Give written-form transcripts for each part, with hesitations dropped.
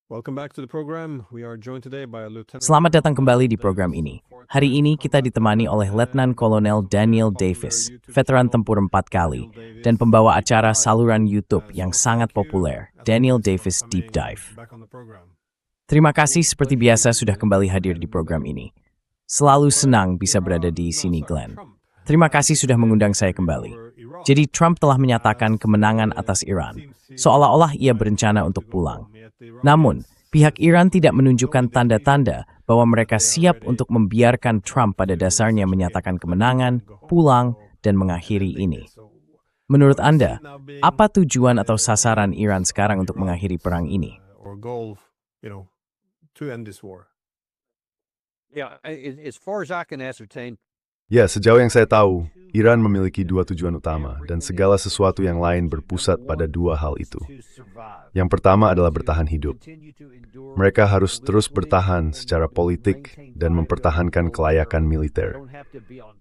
Welcome back to the program. We are joined today by Lieutenant. Selamat datang kembali di program ini. Hari ini kita ditemani oleh Letnan Kolonel Daniel Davis, veteran tempur 4 kali, dan pembawa acara saluran YouTube yang sangat populer, Daniel Davis Deep Dive. Terima kasih seperti biasa sudah kembali hadir di program ini. Selalu senang bisa berada di sini, Glenn. Terima kasih sudah mengundang saya kembali. Jadi Trump telah menyatakan kemenangan atas Iran, seolah-olah ia berencana untuk pulang. Namun, pihak Iran tidak menunjukkan tanda-tanda bahwa mereka siap untuk membiarkan Trump pada dasarnya menyatakan kemenangan, pulang, dan mengakhiri ini. Menurut Anda, apa tujuan atau sasaran Iran sekarang untuk mengakhiri perang ini? Ya, sejauh yang saya tahu, Iran memiliki dua tujuan utama, dan segala sesuatu yang lain berpusat pada dua hal itu. Yang pertama adalah bertahan hidup. Mereka harus terus bertahan secara politik dan mempertahankan kelayakan militer.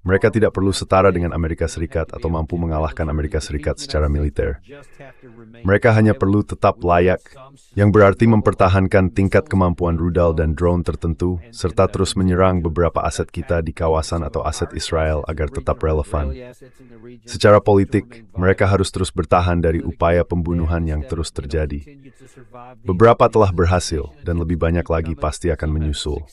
Mereka tidak perlu setara dengan Amerika Serikat atau mampu mengalahkan Amerika Serikat secara militer. Mereka hanya perlu tetap layak, yang berarti mempertahankan tingkat kemampuan rudal dan drone tertentu, serta terus menyerang beberapa aset kita di kawasan atau aset Israel agar tetap relevan. Secara politik, mereka harus terus bertahan dari upaya pembunuhan yang terus terjadi. Beberapa telah berhasil, dan lebih banyak lagi pasti akan menyusul.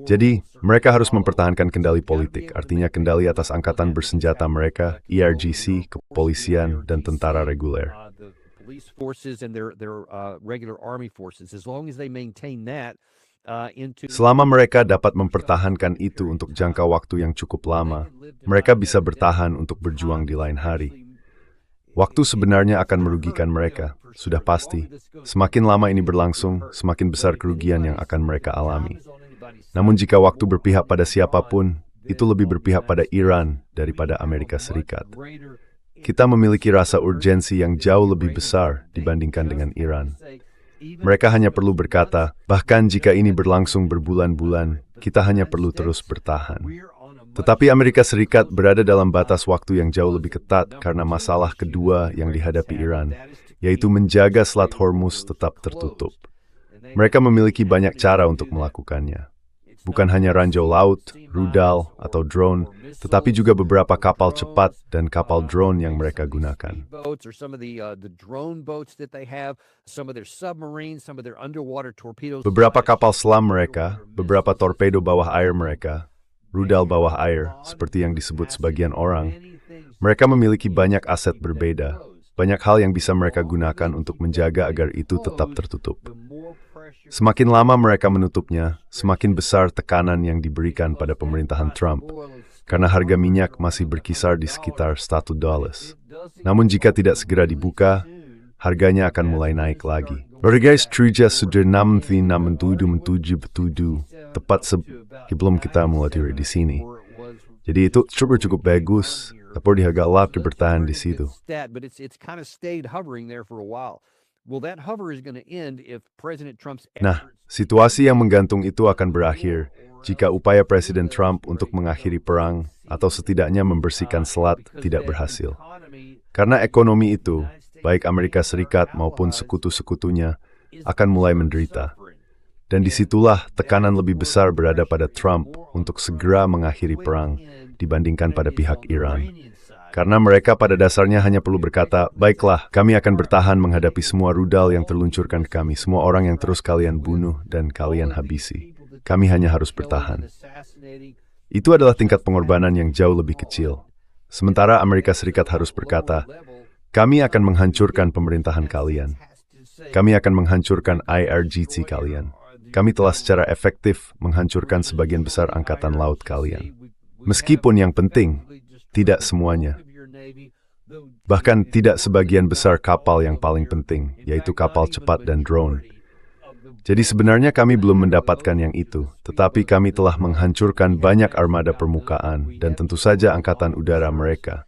Jadi, mereka harus mempertahankan kendali politik, artinya kendali atas angkatan bersenjata mereka, IRGC, kepolisian, dan tentara reguler. Selama mereka dapat mempertahankan itu untuk jangka waktu yang cukup lama, mereka bisa bertahan untuk berjuang di lain hari. Waktu sebenarnya akan merugikan mereka, sudah pasti. Semakin lama ini berlangsung, semakin besar kerugian yang akan mereka alami. Namun jika waktu berpihak pada siapapun, itu lebih berpihak pada Iran daripada Amerika Serikat. Kita memiliki rasa urgensi yang jauh lebih besar dibandingkan dengan Iran. Mereka hanya perlu berkata, bahkan jika ini berlangsung berbulan-bulan, kita hanya perlu terus bertahan. Tetapi Amerika Serikat berada dalam batas waktu yang jauh lebih ketat karena masalah kedua yang dihadapi Iran, yaitu menjaga Selat Hormuz tetap tertutup. Mereka memiliki banyak cara untuk melakukannya. Bukan hanya ranjau laut, rudal, atau drone, tetapi juga beberapa kapal cepat dan kapal drone yang mereka gunakan. Beberapa kapal selam mereka, beberapa torpedo bawah air mereka, rudal bawah air, seperti yang disebut sebagian orang, mereka memiliki banyak aset berbeda, banyak hal yang bisa mereka gunakan untuk menjaga agar itu tetap tertutup. Semakin lama mereka menutupnya, semakin besar tekanan yang diberikan pada pemerintahan Trump, karena harga minyak masih berkisar di sekitar $1. Namun jika tidak segera dibuka, harganya akan mulai naik lagi. Harga seterusnya sudah 67 tepat sebelum kita mulai di sini. Jadi itu cukup bagus, tapi di harga lap bertahan di situ. Nah, situasi yang menggantung itu akan berakhir jika upaya Presiden Trump untuk mengakhiri perang atau setidaknya membersihkan selat tidak berhasil. Karena ekonomi itu, baik Amerika Serikat maupun sekutu-sekutunya, akan mulai menderita. Dan disitulah tekanan lebih besar berada pada Trump untuk segera mengakhiri perang dibandingkan pada pihak Iran. Karena mereka pada dasarnya hanya perlu berkata, baiklah, kami akan bertahan menghadapi semua rudal yang terluncurkan ke kami, semua orang yang terus kalian bunuh dan kalian habisi. Kami hanya harus bertahan. Itu adalah tingkat pengorbanan yang jauh lebih kecil. Sementara Amerika Serikat harus berkata, kami akan menghancurkan pemerintahan kalian. Kami akan menghancurkan IRGC kalian. Kami telah secara efektif menghancurkan sebagian besar angkatan laut kalian. Meskipun yang penting, tidak semuanya. Bahkan tidak sebagian besar kapal yang paling penting, yaitu kapal cepat dan drone. Jadi sebenarnya kami belum mendapatkan yang itu, tetapi kami telah menghancurkan banyak armada permukaan dan tentu saja angkatan udara mereka.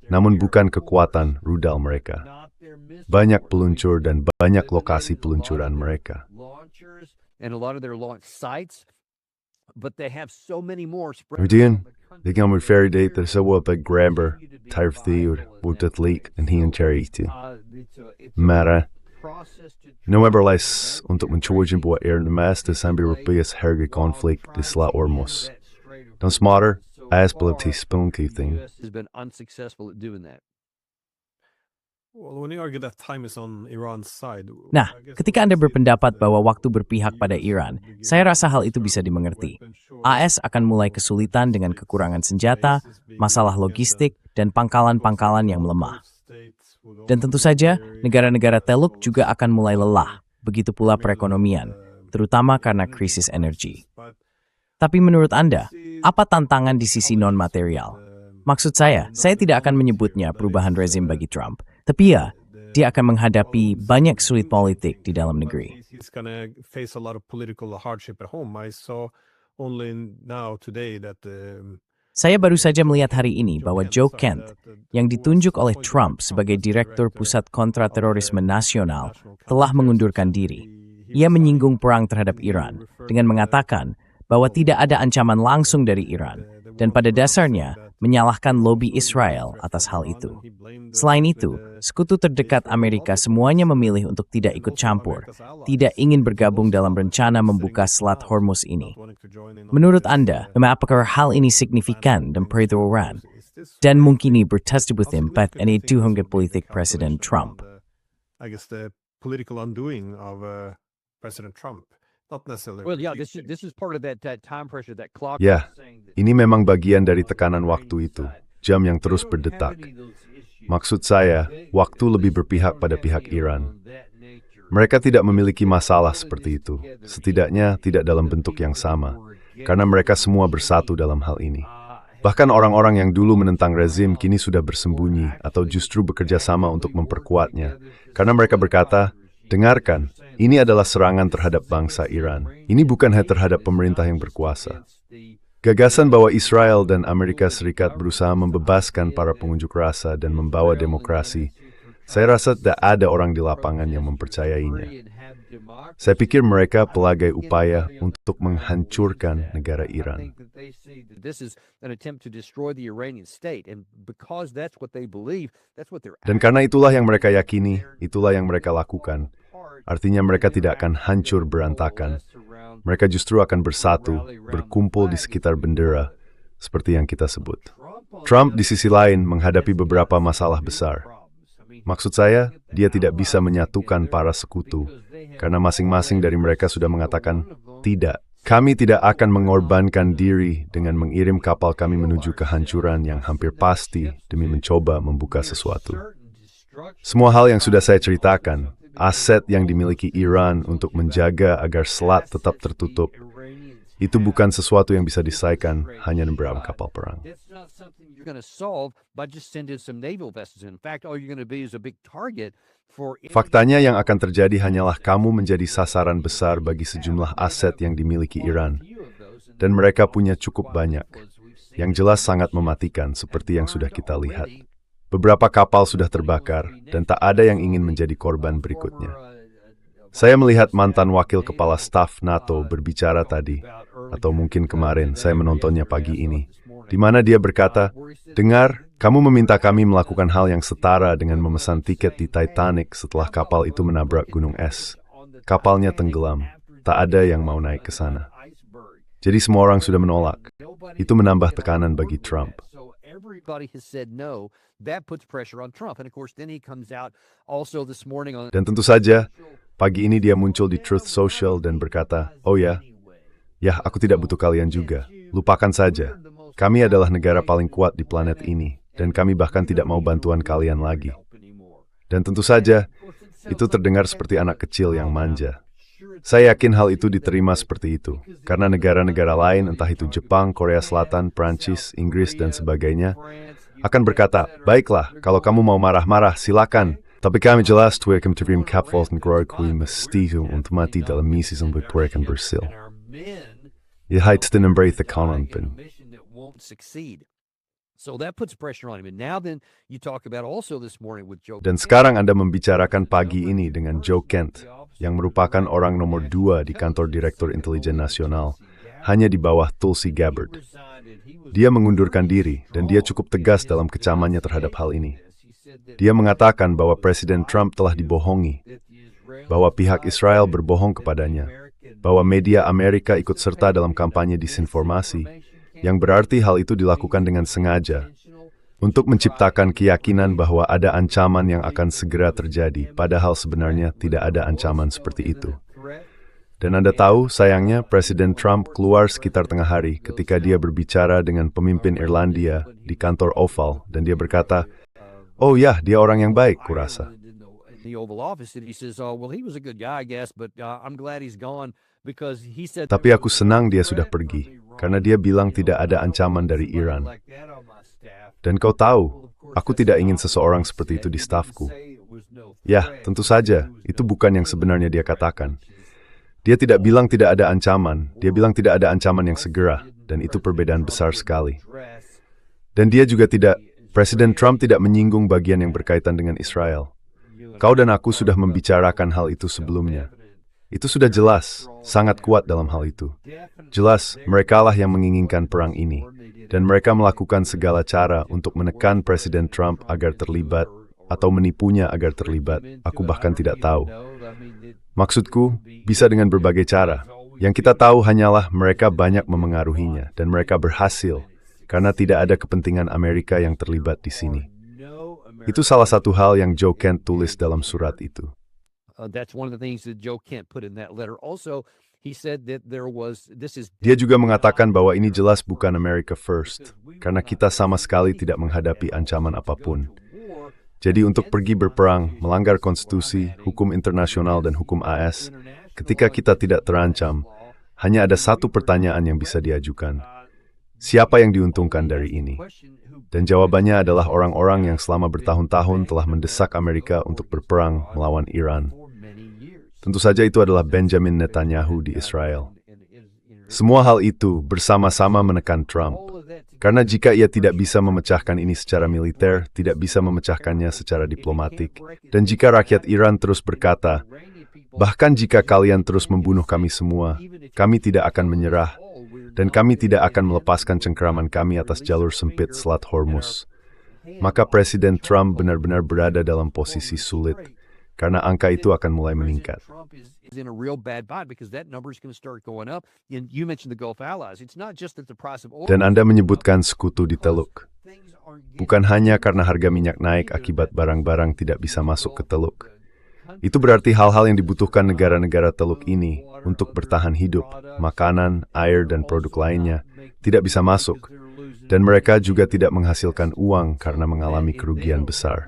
Namun bukan kekuatan rudal mereka. Banyak peluncur dan banyak lokasi peluncuran mereka. Kemudian, dengan ferry date tersebut Gramber, Tarif Theod, Wutat Leak, dan Hian Charity. Mara, November lalu untuk mencoba buat air emas dan sambil rupiah harga konflik di Selat Hormuz. Dan smarter, as belum thing. Has been unsuccessful at doing that. Well, when you argue that time is on Iran's side. Nah, ketika Anda berpendapat bahwa waktu berpihak pada Iran, saya rasa hal itu bisa dimengerti. AS akan mulai kesulitan dengan kekurangan senjata, masalah logistik, dan pangkalan-pangkalan yang melemah. Dan tentu saja, negara-negara Teluk juga akan mulai lelah, begitu pula perekonomian, terutama karena krisis energi. Tapi menurut Anda, apa tantangan di sisi non-material? Maksud saya tidak akan menyebutnya perubahan rezim bagi Trump, tapi ya, dia akan menghadapi banyak sulit politik di dalam negeri. He's gonna face a lot of political hardship at home. I saw only now today that Saya baru saja melihat hari ini bahwa Joe Kent, yang ditunjuk oleh Trump sebagai Direktur Pusat Kontraterorisme Nasional, telah mengundurkan diri. Ia menyinggung perang terhadap Iran dengan mengatakan bahwa tidak ada ancaman langsung dari Iran, dan pada dasarnya menyalahkan lobi Israel atas hal itu. Selain itu, sekutu terdekat Amerika semuanya memilih untuk tidak ikut campur, tidak ingin bergabung dalam rencana membuka Selat Hormuz ini. Menurut Anda, apakah hal ini signifikan dan peraturan? Dan mungkin bertest with impact any tuhungan politik Presiden Trump. I guess the political undoing of President Trump. Not necessarily. Well, yeah, this is part of that time pressure, that clock. Ya, ini memang bagian dari tekanan waktu itu, jam yang terus berdetak. Maksud saya, waktu lebih berpihak pada pihak Iran. Mereka tidak memiliki masalah seperti itu, setidaknya tidak dalam bentuk yang sama, karena mereka semua bersatu dalam hal ini. Bahkan orang-orang yang dulu menentang rezim kini sudah bersembunyi atau justru bekerja sama untuk memperkuatnya, karena mereka berkata, dengarkan, ini adalah serangan terhadap bangsa Iran. Ini bukan hanya terhadap pemerintah yang berkuasa. Gagasan bahwa Israel dan Amerika Serikat berusaha membebaskan para pengunjuk rasa dan membawa demokrasi, saya rasa tidak ada orang di lapangan yang mempercayainya. Saya pikir mereka pelagai upaya untuk menghancurkan negara Iran. Dan karena itulah yang mereka yakini, itulah yang mereka lakukan. Artinya mereka tidak akan hancur berantakan. Mereka justru akan bersatu, berkumpul di sekitar bendera, seperti yang kita sebut. Trump di sisi lain menghadapi beberapa masalah besar. Maksud saya, dia tidak bisa menyatukan para sekutu, karena masing-masing dari mereka sudah mengatakan, tidak, kami tidak akan mengorbankan diri dengan mengirim kapal kami menuju kehancuran yang hampir pasti demi mencoba membuka sesuatu. Semua hal yang sudah saya ceritakan, aset yang dimiliki Iran untuk menjaga agar selat tetap tertutup, itu bukan sesuatu yang bisa diselesaikan hanya dengan kapal perang. Faktanya yang akan terjadi hanyalah kamu menjadi sasaran besar bagi sejumlah aset yang dimiliki Iran, dan mereka punya cukup banyak, yang jelas sangat mematikan seperti yang sudah kita lihat. Beberapa kapal sudah terbakar, dan tak ada yang ingin menjadi korban berikutnya. Saya melihat mantan wakil kepala staf NATO berbicara tadi, atau mungkin kemarin saya menontonnya pagi ini, di mana dia berkata, dengar, kamu meminta kami melakukan hal yang setara dengan memesan tiket di Titanic setelah kapal itu menabrak gunung es. Kapalnya tenggelam, tak ada yang mau naik ke sana. Jadi semua orang sudah menolak. Itu menambah tekanan bagi Trump. Dan tentu saja, pagi ini dia muncul di Truth Social dan berkata, oh ya, aku tidak butuh kalian juga. Lupakan saja. Kami adalah negara paling kuat di planet ini, dan kami bahkan tidak mau bantuan kalian lagi. Dan tentu saja, itu terdengar seperti anak kecil yang manja. Saya yakin hal itu diterima seperti itu, karena negara-negara lain, entah itu Jepang, Korea Selatan, Prancis, Inggris, dan sebagainya, akan berkata, baiklah, kalau kamu mau marah-marah, silakan. Tapi kami jelas welcome to Rim Kapvolten Groikui Mestihu untuk mati dalam misi sampai Puerkan Bersil. Ya heights dan embrace the kanan pun. Dan sekarang Anda membicarakan pagi ini dengan Joe Kent, yang merupakan orang nomor 2 di kantor Direktur Intelijen Nasional, hanya di bawah Tulsi Gabbard. Dia mengundurkan diri, dan dia cukup tegas dalam kecamannya terhadap hal ini. Dia mengatakan bahwa Presiden Trump telah dibohongi, bahwa pihak Israel berbohong kepadanya, bahwa media Amerika ikut serta dalam kampanye disinformasi, yang berarti hal itu dilakukan dengan sengaja untuk menciptakan keyakinan bahwa ada ancaman yang akan segera terjadi, padahal sebenarnya tidak ada ancaman seperti itu. Dan Anda tahu, sayangnya Presiden Trump keluar sekitar tengah hari ketika dia berbicara dengan pemimpin Irlandia di kantor Oval, dan dia berkata, "Oh ya, dia orang yang baik, kurasa." Tapi aku senang dia sudah pergi, karena dia bilang tidak ada ancaman dari Iran. Dan kau tahu, aku tidak ingin seseorang seperti itu di stafku. Ya, tentu saja, itu bukan yang sebenarnya dia katakan. Dia tidak bilang tidak ada ancaman, dia bilang tidak ada ancaman yang segera, dan itu perbedaan besar sekali. Dan dia juga tidak, Presiden Trump tidak menyinggung bagian yang berkaitan dengan Israel. Kau dan aku sudah membicarakan hal itu sebelumnya. Itu sudah jelas, sangat kuat dalam hal itu. Jelas, merekalah yang menginginkan perang ini, dan mereka melakukan segala cara untuk menekan Presiden Trump agar terlibat, atau menipunya agar terlibat, aku bahkan tidak tahu. Maksudku, bisa dengan berbagai cara. Yang kita tahu hanyalah mereka banyak memengaruhinya, dan mereka berhasil, karena tidak ada kepentingan Amerika yang terlibat di sini. Itu salah satu hal yang Joe Kent tulis dalam surat itu. Dia juga mengatakan bahwa ini jelas bukan America First, karena kita sama sekali tidak menghadapi ancaman apapun. Jadi untuk pergi berperang, melanggar konstitusi, hukum internasional dan hukum AS, ketika kita tidak terancam, hanya ada satu pertanyaan yang bisa diajukan. Siapa yang diuntungkan dari ini? Dan jawabannya adalah orang-orang yang selama bertahun-tahun telah mendesak Amerika untuk berperang melawan Iran. Tentu saja itu adalah Benjamin Netanyahu di Israel. Semua hal itu bersama-sama menekan Trump. Karena jika ia tidak bisa memecahkan ini secara militer, tidak bisa memecahkannya secara diplomatik. Dan jika rakyat Iran terus berkata, bahkan jika kalian terus membunuh kami semua, kami tidak akan menyerah, dan kami tidak akan melepaskan cengkeraman kami atas jalur sempit Selat Hormuz. Maka Presiden Trump benar-benar berada dalam posisi sulit, karena angka itu akan mulai meningkat. Dan Anda menyebutkan sekutu di Teluk. Bukan hanya karena harga minyak naik akibat barang-barang tidak bisa masuk ke Teluk. Itu berarti hal-hal yang dibutuhkan negara-negara Teluk ini untuk bertahan hidup, makanan, air, dan produk lainnya, tidak bisa masuk. Dan mereka juga tidak menghasilkan uang karena mengalami kerugian besar.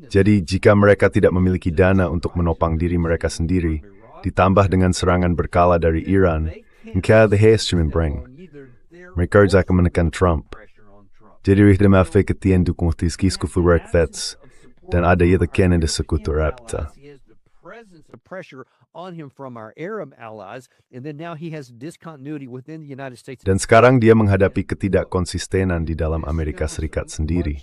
Jadi, jika mereka tidak memiliki dana untuk menopang diri mereka sendiri, ditambah dengan serangan berkala dari Iran, mereka akan menekan Trump. Jadi, dan ada yang terkena di sekutu Rapta. Dan sekarang dia menghadapi ketidakkonsistenan di dalam Amerika Serikat sendiri.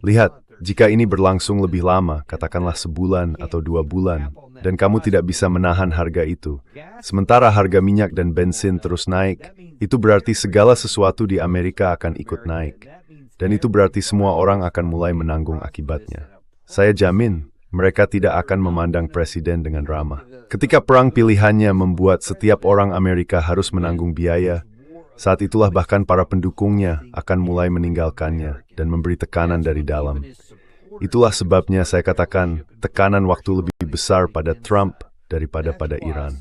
Lihat, jika ini berlangsung lebih lama, katakanlah sebulan atau 2 bulan, dan kamu tidak bisa menahan harga itu, sementara harga minyak dan bensin terus naik, itu berarti segala sesuatu di Amerika akan ikut naik. Dan itu berarti semua orang akan mulai menanggung akibatnya. Saya jamin, mereka tidak akan memandang presiden dengan ramah. Ketika perang pilihannya membuat setiap orang Amerika harus menanggung biaya, saat itulah bahkan para pendukungnya akan mulai meninggalkannya dan memberi tekanan dari dalam. Itulah sebabnya saya katakan tekanan waktu lebih besar pada Trump daripada pada Iran.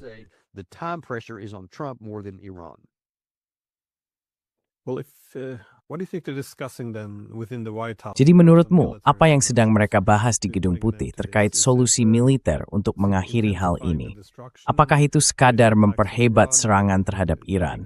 Jadi menurutmu, apa yang sedang mereka bahas di Gedung Putih terkait solusi militer untuk mengakhiri hal ini? Apakah itu sekadar memperhebat serangan terhadap Iran?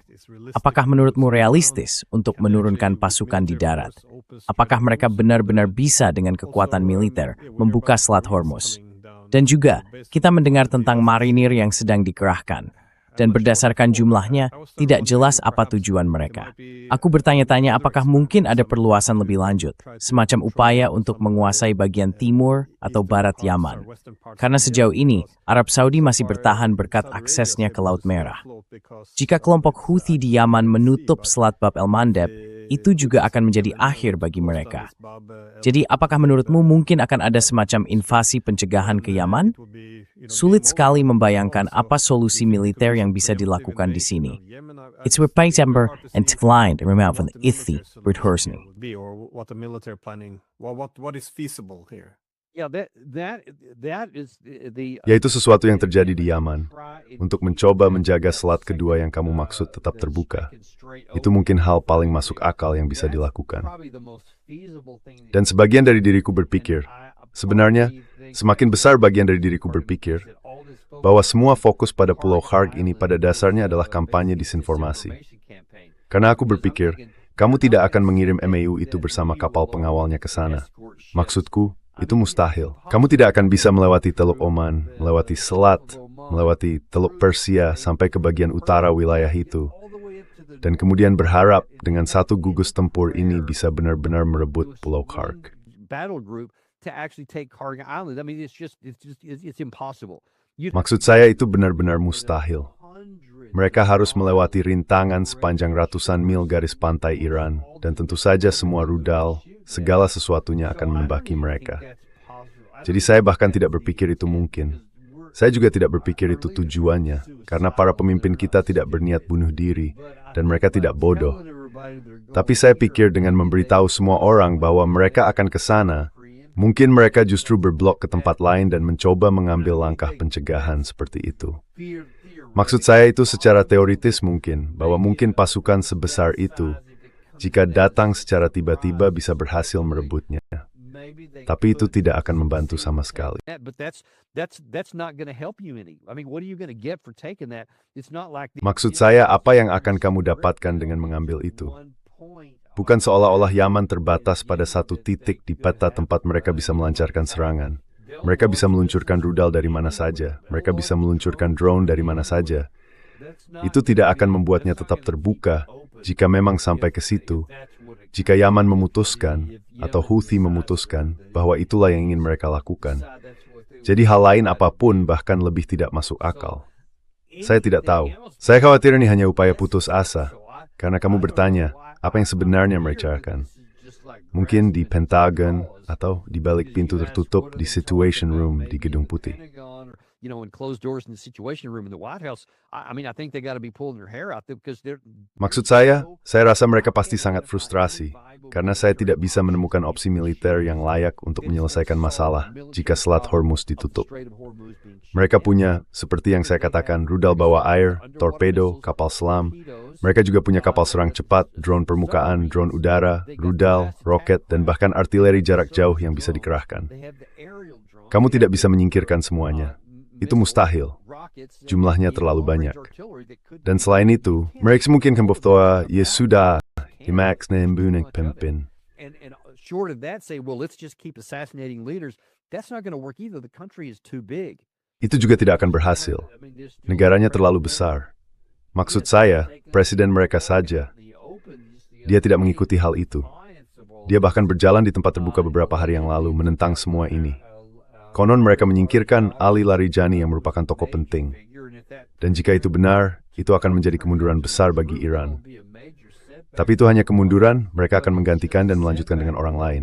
Apakah menurutmu realistis untuk menurunkan pasukan di darat? Apakah mereka benar-benar bisa dengan kekuatan militer membuka Selat Hormuz? Dan juga, kita mendengar tentang marinir yang sedang dikerahkan. Dan berdasarkan jumlahnya, tidak jelas apa tujuan mereka. Aku bertanya-tanya apakah mungkin ada perluasan lebih lanjut, semacam upaya untuk menguasai bagian timur atau barat Yaman. Karena sejauh ini, Arab Saudi masih bertahan berkat aksesnya ke Laut Merah. Jika kelompok Houthi di Yaman menutup Selat Bab el-Mandeb, itu juga akan menjadi akhir bagi mereka. Jadi apakah menurutmu mungkin akan ada semacam invasi pencegahan ke Yaman? Sulit sekali membayangkan apa solusi militer yang bisa dilakukan di sini. It's September and Klein remount van Ithi Berthorsny. What is feasible here? Yeah, that is the Yaitu sesuatu yang terjadi di Yaman. Untuk mencoba menjaga selat kedua yang kamu maksud tetap terbuka. Itu mungkin hal paling masuk akal yang bisa dilakukan. Dan sebagian dari diriku berpikir, sebenarnya semakin besar bagian dari diriku berpikir, bahwa semua fokus pada Pulau Kharg ini pada dasarnya adalah kampanye disinformasi. Karena aku berpikir, kamu tidak akan mengirim MAU itu bersama kapal pengawalnya ke sana. Maksudku, itu mustahil. Kamu tidak akan bisa melewati Teluk Oman, melewati selat, melewati Teluk Persia sampai ke bagian utara wilayah itu. Dan kemudian berharap dengan satu gugus tempur ini bisa benar-benar merebut Pulau Kharg. Maksud saya itu benar-benar mustahil. Mereka harus melewati rintangan sepanjang ratusan mil garis pantai Iran, dan tentu saja semua rudal, segala sesuatunya akan menembaki mereka. Jadi saya bahkan tidak berpikir itu mungkin. Saya juga tidak berpikir itu tujuannya, karena para pemimpin kita tidak berniat bunuh diri, dan mereka tidak bodoh. Tapi saya pikir dengan memberitahu semua orang bahwa mereka akan ke sana, mungkin mereka justru berblok ke tempat lain dan mencoba mengambil langkah pencegahan seperti itu. Maksud saya itu secara teoritis mungkin, bahwa mungkin pasukan sebesar itu, jika datang secara tiba-tiba bisa berhasil merebutnya. Tapi itu tidak akan membantu sama sekali. Maksud saya, apa yang akan kamu dapatkan dengan mengambil itu? Bukan seolah-olah Yaman terbatas pada satu titik di peta tempat mereka bisa melancarkan serangan. Mereka bisa meluncurkan rudal dari mana saja. Mereka bisa meluncurkan drone dari mana saja. Itu tidak akan membuatnya tetap terbuka jika memang sampai ke situ. Jika Yaman memutuskan, atau Houthi memutuskan, bahwa itulah yang ingin mereka lakukan. Jadi hal lain apapun bahkan lebih tidak masuk akal. Saya tidak tahu. Saya khawatir ini hanya upaya putus asa. Karena kamu bertanya, apa yang sebenarnya mereka akan? Mungkin di Pentagon, atau di balik pintu tertutup di Situation Room di Gedung Putih. Maksud saya rasa mereka pasti sangat frustrasi, karena saya tidak bisa menemukan opsi militer yang layak untuk menyelesaikan masalah jika Selat Hormuz ditutup. Mereka punya, seperti yang saya katakan, rudal bawah air, torpedo, kapal selam. Mereka juga punya kapal serang cepat, drone permukaan, drone udara, rudal, roket, dan bahkan artileri jarak jauh yang bisa dikerahkan. Kamu tidak bisa menyingkirkan semuanya. Itu mustahil. Jumlahnya terlalu banyak. Dan selain itu, mereka mungkin kembali ya sudah, Max Nembunek Pempin. Itu juga tidak akan berhasil. Negaranya terlalu besar. Maksud saya, presiden mereka saja. Dia tidak mengikuti hal itu. Dia bahkan berjalan di tempat terbuka beberapa hari yang lalu menentang semua ini. Konon mereka menyingkirkan Ali Larijani yang merupakan tokoh penting. Dan jika itu benar, itu akan menjadi kemunduran besar bagi Iran. Tapi itu hanya kemunduran, mereka akan menggantikan dan melanjutkan dengan orang lain.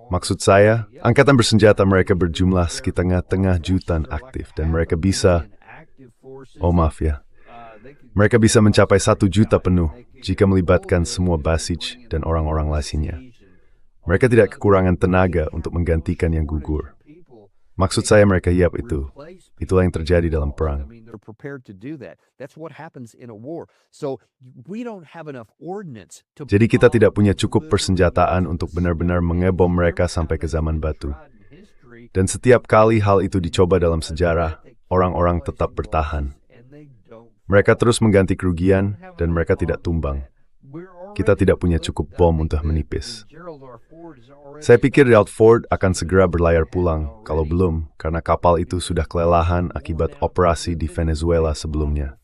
Maksud saya, angkatan bersenjata mereka berjumlah sekitar tengah jutaan aktif. Dan mereka bisa, mereka bisa mencapai 1 juta penuh jika melibatkan semua Basij dan orang-orang lainnya. Mereka tidak kekurangan tenaga untuk menggantikan yang gugur. Maksud saya mereka siap itu. Itulah yang terjadi dalam perang. Jadi kita tidak punya cukup persenjataan untuk benar-benar mengebom mereka sampai ke zaman batu. Dan setiap kali hal itu dicoba dalam sejarah, orang-orang tetap bertahan. Mereka terus mengganti kerugian dan mereka tidak tumbang. Kita tidak punya cukup bom untuk menipis. Saya pikir Gerald Ford akan segera berlayar pulang, kalau belum, karena kapal itu sudah kelelahan akibat operasi di Venezuela sebelumnya.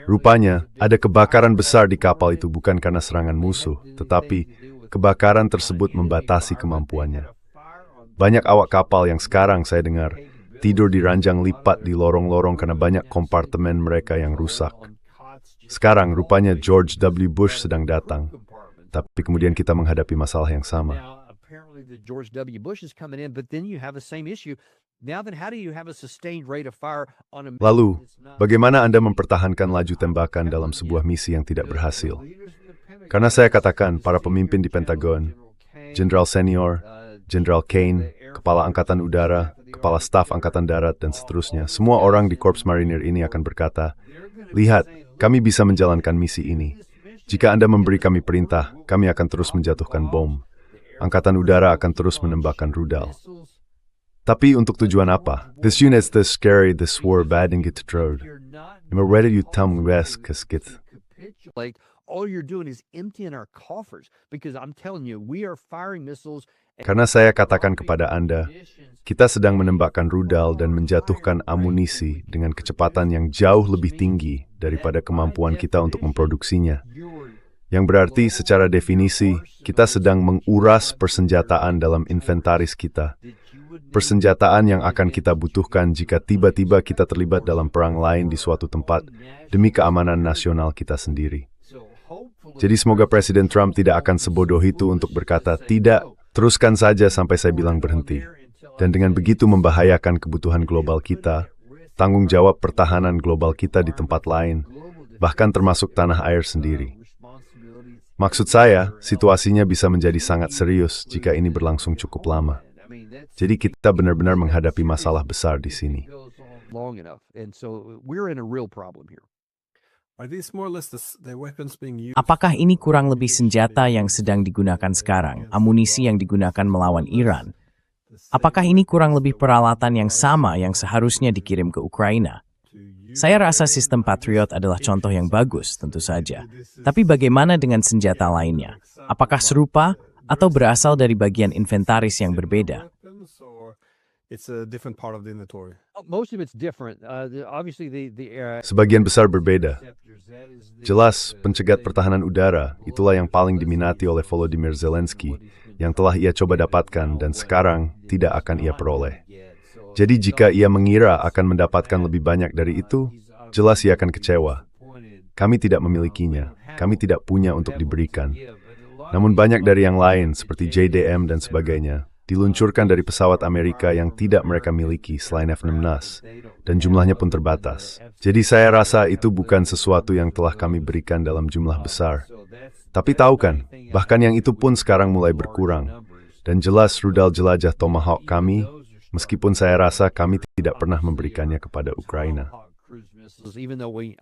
Rupanya, ada kebakaran besar di kapal itu bukan karena serangan musuh, tetapi kebakaran tersebut membatasi kemampuannya. Banyak awak kapal yang sekarang saya dengar tidur di ranjang lipat di lorong-lorong karena banyak kompartemen mereka yang rusak. Sekarang rupanya George W. Bush sedang datang, tapi kemudian kita menghadapi masalah yang sama. Now, apparently the George W. Bush is coming in, but then you have the same issue. Now then, how do you have a sustained rate of fire on a Lalu, bagaimana Anda mempertahankan laju tembakan dalam sebuah misi yang tidak berhasil? Karena saya katakan para pemimpin di Pentagon, Jenderal Senior, Jenderal Kane, Kepala Angkatan Udara, Kepala Staf Angkatan Darat, dan seterusnya, semua orang di Korps Marinir ini akan berkata, lihat, kami bisa menjalankan misi ini. Jika Anda memberi kami perintah, kami akan terus menjatuhkan bom. Angkatan Udara akan terus menembakkan rudal. Tapi untuk tujuan apa? This unit's this scary, this war bad and get trod. I'm ready you tell me best, kasket. like all you're doing is emptying our coffers because I'm telling you, we are firing missiles. Karena saya katakan kepada Anda, kita sedang menembakkan rudal dan menjatuhkan amunisi dengan kecepatan yang jauh lebih tinggi daripada kemampuan kita untuk memproduksinya. Yang berarti secara definisi, kita sedang menguras persenjataan dalam inventaris kita. Persenjataan yang akan kita butuhkan jika tiba-tiba kita terlibat dalam perang lain di suatu tempat demi keamanan nasional kita sendiri. Jadi semoga Presiden Trump tidak akan sebodoh itu untuk berkata, tidak, teruskan saja sampai saya bilang berhenti. Dan dengan begitu membahayakan kebutuhan global kita, tanggung jawab pertahanan global kita di tempat lain, bahkan termasuk tanah air sendiri. Maksud saya, situasinya bisa menjadi sangat serius jika ini berlangsung cukup lama. Jadi kita benar-benar menghadapi masalah besar di sini. Long enough, and so we're in a real problem here. Are these more or less the weapons being used? Apakah ini kurang lebih senjata yang sedang digunakan sekarang, amunisi yang digunakan melawan Iran? Apakah ini kurang lebih peralatan yang sama yang seharusnya dikirim ke Ukraina? Saya rasa sistem Patriot adalah contoh yang bagus, tentu saja. Tapi bagaimana dengan senjata lainnya? Apakah serupa atau berasal dari bagian inventaris yang berbeda? Or it's a different part of the inventory? Most of it's different. Obviously, Sebagian besar berbeda. Jelas, pencegat pertahanan udara itulah yang paling diminati oleh Volodymyr Zelensky, yang telah ia coba dapatkan dan sekarang tidak akan ia peroleh. Jadi jika ia mengira akan mendapatkan lebih banyak dari itu, jelas ia akan kecewa. Kami tidak memilikinya, kami tidak punya untuk diberikan. Namun banyak dari yang lain, seperti JDM dan sebagainya, diluncurkan dari pesawat Amerika yang tidak mereka miliki selain F-16, dan jumlahnya pun terbatas. Jadi saya rasa itu bukan sesuatu yang telah kami berikan dalam jumlah besar. Tapi tahu kan, bahkan yang itu pun sekarang mulai berkurang. Dan jelas rudal jelajah Tomahawk kami, meskipun saya rasa kami tidak pernah memberikannya kepada Ukraina. even though we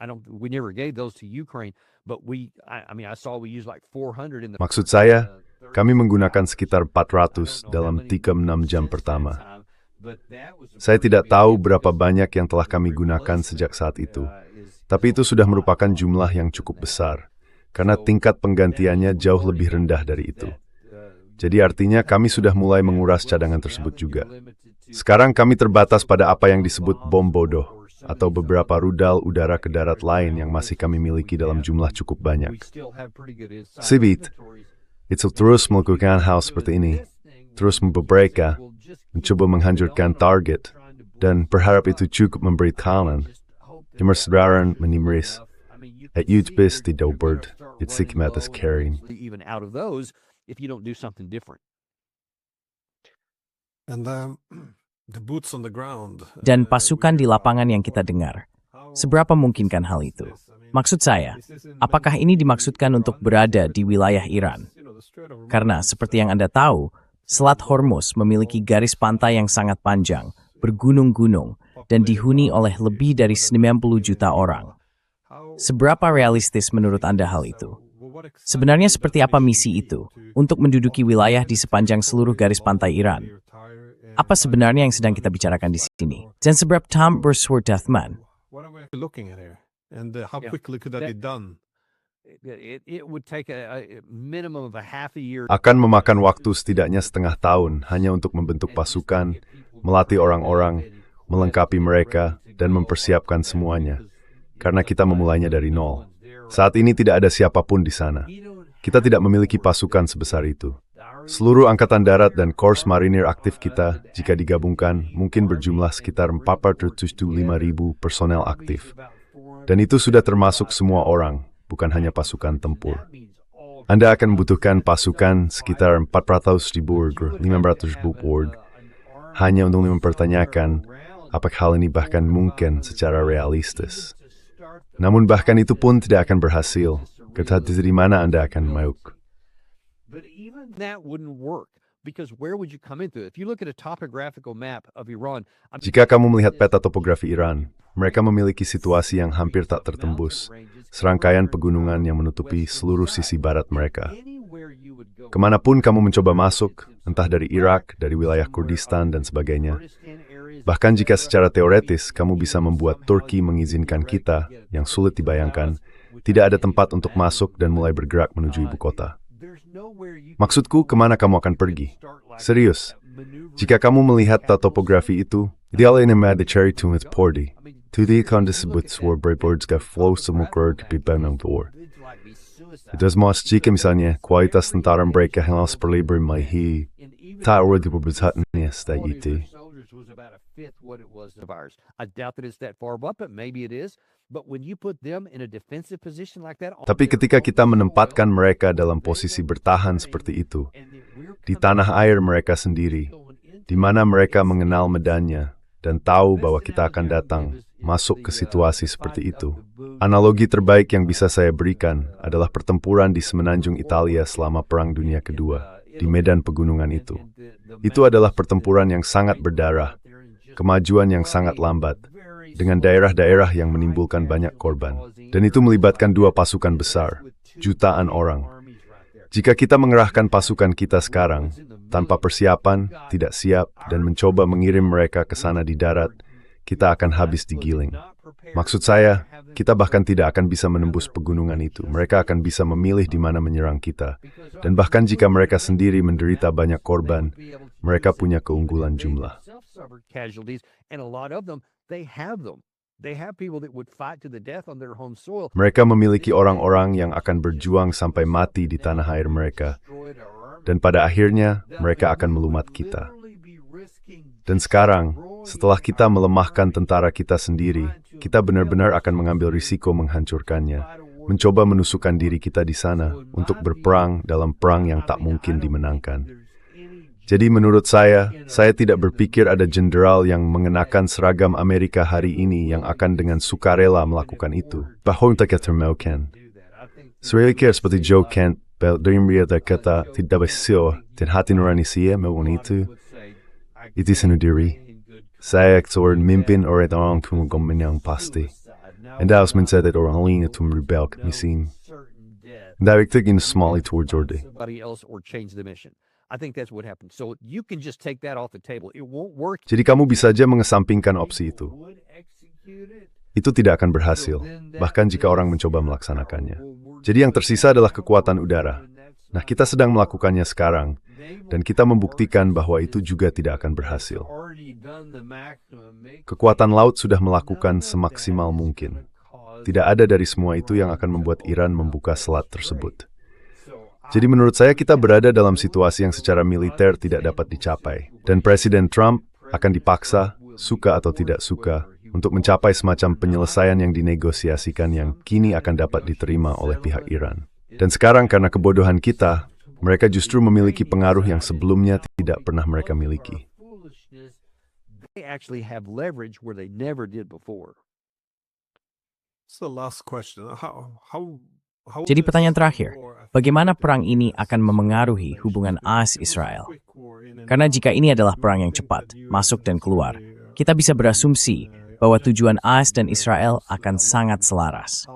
never gave those to Ukraine, but I saw we used like 400 in the. Maksud saya, kami menggunakan sekitar 400 dalam 3-6 jam pertama. Saya tidak tahu berapa banyak yang telah kami gunakan sejak saat itu, tapi itu sudah merupakan jumlah yang cukup besar, karena tingkat penggantiannya jauh lebih rendah dari itu. Jadi artinya kami sudah mulai menguras cadangan tersebut juga. Sekarang kami terbatas pada apa yang disebut bom bodoh, atau beberapa rudal udara ke darat lain yang masih kami miliki dalam jumlah cukup banyak. Sibit, itu terus melakukan hal seperti ini, terus memperbaiki, mencoba menghancurkan target, dan berharap itu cukup memberi tekanan. Kemersaudaraan menimris, at utbis di doberd, it's sikmatas carrying. Even out of those, if you don't do something different. And the boots on the ground. Dan pasukan di lapangan yang kita dengar. Seberapa mungkinkan hal itu? Maksud saya, apakah ini dimaksudkan untuk berada di wilayah Iran? Karena seperti yang Anda tahu, Selat Hormuz memiliki garis pantai yang sangat panjang, bergunung-gunung, dan dihuni oleh lebih dari 90 juta orang. Seberapa realistis menurut Anda hal itu? Sebenarnya seperti apa misi itu untuk menduduki wilayah di sepanjang seluruh garis pantai Iran? Apa sebenarnya yang sedang kita bicarakan di sini? Dan seberapa Tom Berswordathman? What are we looking at here? And how quickly could that be done? It would take a minimum of a half a year. Akan memakan waktu setidaknya setengah tahun hanya untuk membentuk pasukan, melatih orang-orang, melengkapi mereka, dan mempersiapkan semuanya. Karena kita memulainya dari nol. Saat ini tidak ada siapapun di sana. Kita tidak memiliki pasukan sebesar itu. Seluruh Angkatan Darat dan Korps Marinir aktif kita, jika digabungkan, mungkin berjumlah sekitar 475.000 personel aktif. Dan itu sudah termasuk semua orang, bukan hanya pasukan tempur. Anda akan membutuhkan pasukan sekitar 400,000 ke 500,000 word hanya untuk mempertanyakan apakah hal ini bahkan mungkin secara realistis. Namun bahkan itu pun tidak akan berhasil. Ketat di mana Anda akan mauk. But even that wouldn't work because where would you come into it? If you look at a topographical map of Iran, Jika kamu melihat peta topografi Iran, mereka memiliki situasi yang hampir tak tertembus, serangkaian pegunungan yang menutupi seluruh sisi barat mereka. Kemanapun kamu mencoba masuk, entah dari Irak, dari wilayah Kurdistan, dan sebagainya. Bahkan jika secara teoretis kamu bisa membuat Turki mengizinkan kita, yang sulit dibayangkan, tidak ada tempat untuk masuk dan mulai bergerak menuju ibu kota. Maksudku, kemana kamu akan pergi? Serius, jika kamu melihat topografi itu, idealnya ada cherry to its porty. Tudi kan disebut suara birds gak flow semukar ke bibang door. Itu semua jika misalnya kualitas tentara mereka hanya seperti bermahi, tak urut diperbezatnya setiap itu. I doubt that it's that far up, but maybe it is. But when you put them in a defensive position like that, Tapi ketika kita menempatkan mereka dalam posisi bertahan seperti itu, di tanah air mereka sendiri, di mana mereka mengenal medannya dan tahu bahwa kita akan datang, masuk ke situasi seperti itu. Analogi terbaik yang bisa saya berikan adalah pertempuran di semenanjung Italia selama Perang Dunia Kedua, di medan pegunungan itu. Itu adalah pertempuran yang sangat berdarah, kemajuan yang sangat lambat, dengan daerah-daerah yang menimbulkan banyak korban. Dan itu melibatkan dua pasukan besar, jutaan orang. Jika kita mengerahkan pasukan kita sekarang, tanpa persiapan, tidak siap, dan mencoba mengirim mereka ke sana di darat, kita akan habis digiling. Maksud saya, kita bahkan tidak akan bisa menembus pegunungan itu. Mereka akan bisa memilih di mana menyerang kita. Dan bahkan jika mereka sendiri menderita banyak korban, mereka punya keunggulan jumlah. Mereka memiliki orang-orang yang akan berjuang sampai mati di tanah air mereka. Dan pada akhirnya, mereka akan melumat kita. Dan sekarang, setelah kita melemahkan tentara kita sendiri, kita benar-benar akan mengambil risiko menghancurkannya, mencoba menusukkan diri kita di sana untuk berperang dalam perang yang tak mungkin dimenangkan. Jadi menurut saya tidak berpikir ada jenderal yang mengenakan seragam Amerika hari ini yang akan dengan sukarela melakukan itu. Bahwa untuk termaukan. Sebaliknya seperti Joe Kent, dari mereka kata tidak berhasil dan hati nurani saya melakukan itu. Itu sendiri. Saya seorang mimpin orang kumagam yang pasti. Anda harus mencatat orang lain itu merebel misin. Anda ikut small towards order. I think that's what happened. So you can just take that off the table. It won't work. Jadi kamu bisa saja mengesampingkan opsi itu. Itu tidak akan berhasil, bahkan jika orang mencoba melaksanakannya. Jadi yang tersisa adalah kekuatan udara. Nah, kita sedang melakukannya sekarang, dan kita membuktikan bahwa itu juga tidak akan berhasil. Kekuatan laut sudah melakukan semaksimal mungkin. Tidak ada dari semua itu yang akan membuat Iran membuka selat tersebut. Jadi menurut saya kita berada dalam situasi yang secara militer tidak dapat dicapai. Dan Presiden Trump akan dipaksa, suka atau tidak suka, untuk mencapai semacam penyelesaian yang dinegosiasikan yang kini akan dapat diterima oleh pihak Iran. Dan sekarang karena kebodohan kita, mereka justru memiliki pengaruh yang sebelumnya tidak pernah mereka miliki. They actually have leverage where they never did before. So the last question, Jadi pertanyaan terakhir, bagaimana perang ini akan memengaruhi hubungan AS-Israel? Karena jika ini adalah perang yang cepat, masuk dan keluar, kita bisa berasumsi bahwa tujuan AS dan Israel akan sangat selaras.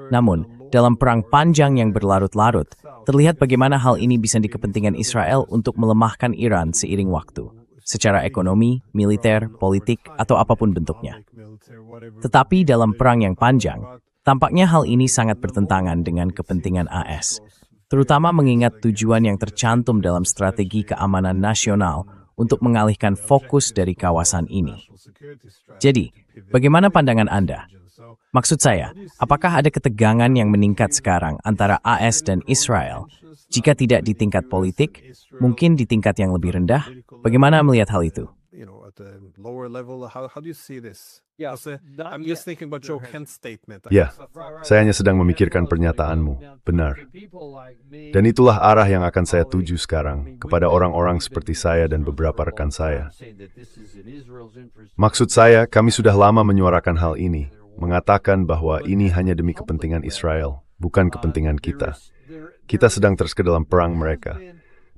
Namun, dalam perang panjang yang berlarut-larut, terlihat bagaimana hal ini bisa dikepentingan Israel untuk melemahkan Iran seiring waktu, secara ekonomi, militer, politik, atau apapun bentuknya. Tetapi dalam perang yang panjang, tampaknya hal ini sangat bertentangan dengan kepentingan AS, terutama mengingat tujuan yang tercantum dalam strategi keamanan nasional untuk mengalihkan fokus dari kawasan ini. Jadi, bagaimana pandangan Anda? Maksud saya, apakah ada ketegangan yang meningkat sekarang antara AS dan Israel? Jika tidak di tingkat politik, mungkin di tingkat yang lebih rendah? Bagaimana melihat hal itu? lower level? How do you see this? Yeah, Because, not I'm yet. just thinking about Joe Kent's statement. Ya, saya hanya sedang memikirkan pernyataanmu. Benar. Dan itulah arah yang akan saya tuju sekarang kepada orang-orang seperti saya dan beberapa rekan saya. Maksud saya, kami sudah lama menyuarakan hal ini, mengatakan bahwa ini hanya demi kepentingan Israel, bukan kepentingan kita. Kita sedang ke dalam perang mereka.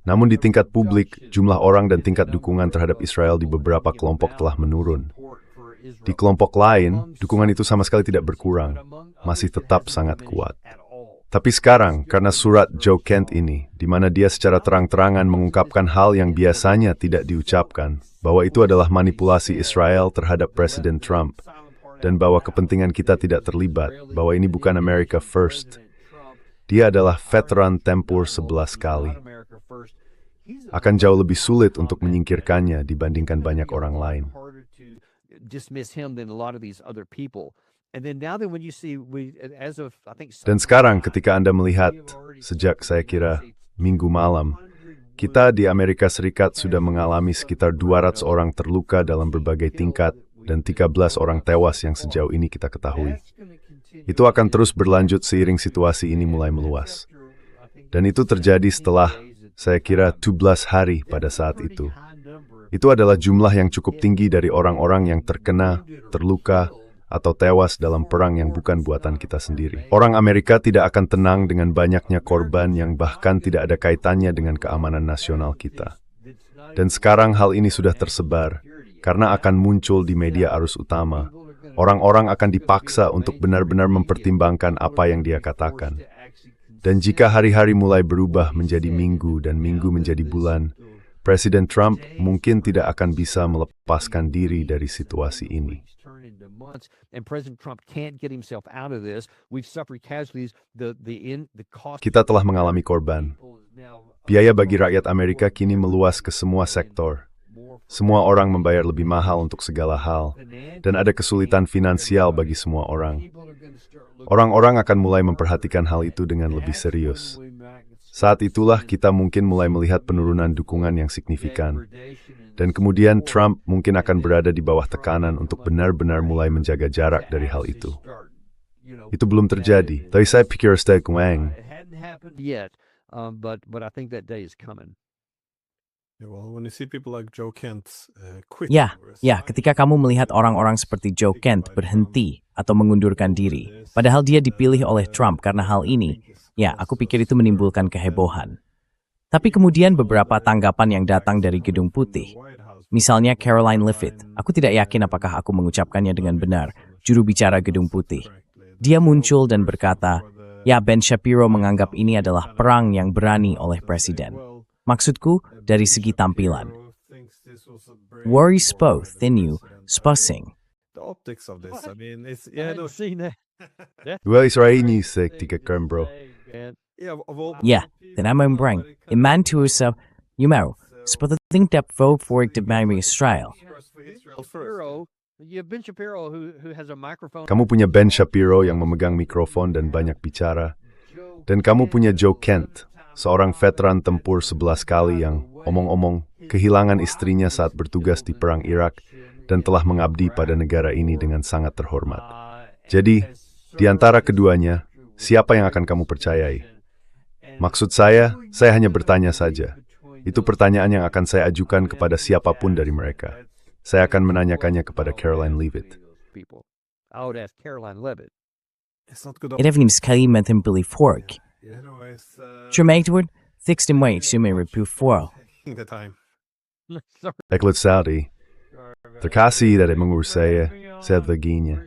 Namun di tingkat publik, jumlah orang dan tingkat dukungan terhadap Israel di beberapa kelompok telah menurun. Di kelompok lain, dukungan itu sama sekali tidak berkurang, masih tetap sangat kuat. Tapi sekarang, karena surat Joe Kent ini, di mana dia secara terang-terangan mengungkapkan hal yang biasanya tidak diucapkan, bahwa itu adalah manipulasi Israel terhadap Presiden Trump, dan bahwa kepentingan kita tidak terlibat, bahwa ini bukan America First. Dia adalah veteran tempur 11 kali. Akan jauh lebih sulit untuk menyingkirkannya dibandingkan banyak orang lain. Dan sekarang ketika Anda melihat, sejak saya kira minggu malam, kita di Amerika Serikat sudah mengalami sekitar 200 orang terluka dalam berbagai tingkat dan 13 orang tewas yang sejauh ini kita ketahui. Itu akan terus berlanjut seiring situasi ini mulai meluas. Dan itu terjadi setelah, saya kira, 12 hari pada saat itu. Itu adalah jumlah yang cukup tinggi dari orang-orang yang terkena, terluka, atau tewas dalam perang yang bukan buatan kita sendiri. Orang Amerika tidak akan tenang dengan banyaknya korban yang bahkan tidak ada kaitannya dengan keamanan nasional kita. Dan sekarang hal ini sudah tersebar, karena akan muncul di media arus utama. Orang-orang akan dipaksa untuk benar-benar mempertimbangkan apa yang dia katakan. Dan jika hari-hari mulai berubah menjadi minggu dan minggu menjadi bulan, Presiden Trump mungkin tidak akan bisa melepaskan diri dari situasi ini. Kita telah mengalami korban. Biaya bagi rakyat Amerika kini meluas ke semua sektor. Semua orang membayar lebih mahal untuk segala hal, dan ada kesulitan finansial bagi semua orang. Orang-orang akan mulai memperhatikan hal itu dengan lebih serius. Saat itulah kita mungkin mulai melihat penurunan dukungan yang signifikan. Dan kemudian Trump mungkin akan berada di bawah tekanan untuk benar-benar mulai menjaga jarak dari hal itu. Itu belum terjadi, tapi saya pikir stay kuang. Ya, ketika kamu melihat orang-orang seperti Joe Kent berhenti atau mengundurkan diri, padahal dia dipilih oleh Trump karena hal ini, ya, aku pikir itu menimbulkan kehebohan. Tapi kemudian beberapa tanggapan yang datang dari Gedung Putih. Misalnya Caroline Leavitt, aku tidak yakin apakah aku mengucapkannya dengan benar, juru bicara Gedung Putih. Dia muncul dan berkata, ya, Ben Shapiro menganggap ini adalah perang yang berani oleh Presiden. Maksudku, dari segi tampilan. Worry spo, thinyu, spusing. Well, Israeli sek tika bro. Ja, den är man bring. En man to us of, you know, spot the thing that vote for it to marry Israel. Kamu punya Ben Shapiro yang memegang mikrofon dan banyak bicara. Dan kamu punya Joe Kent, seorang veteran tempur 11 kali yang, omong-omong, kehilangan istrinya saat bertugas di Perang Irak dan telah mengabdi pada negara ini dengan sangat terhormat. Jadi, di antara keduanya, siapa yang akan kamu percayai? Maksud saya hanya bertanya saja. Itu pertanyaan yang akan saya ajukan kepada siapapun dari mereka. Saya akan menanyakannya kepada Caroline Leavitt. It even sekali mentem beli fork. Trematewood, fixed in way to me repu for. Eklat Saudi. Terkasih dari mengurus saya baginya.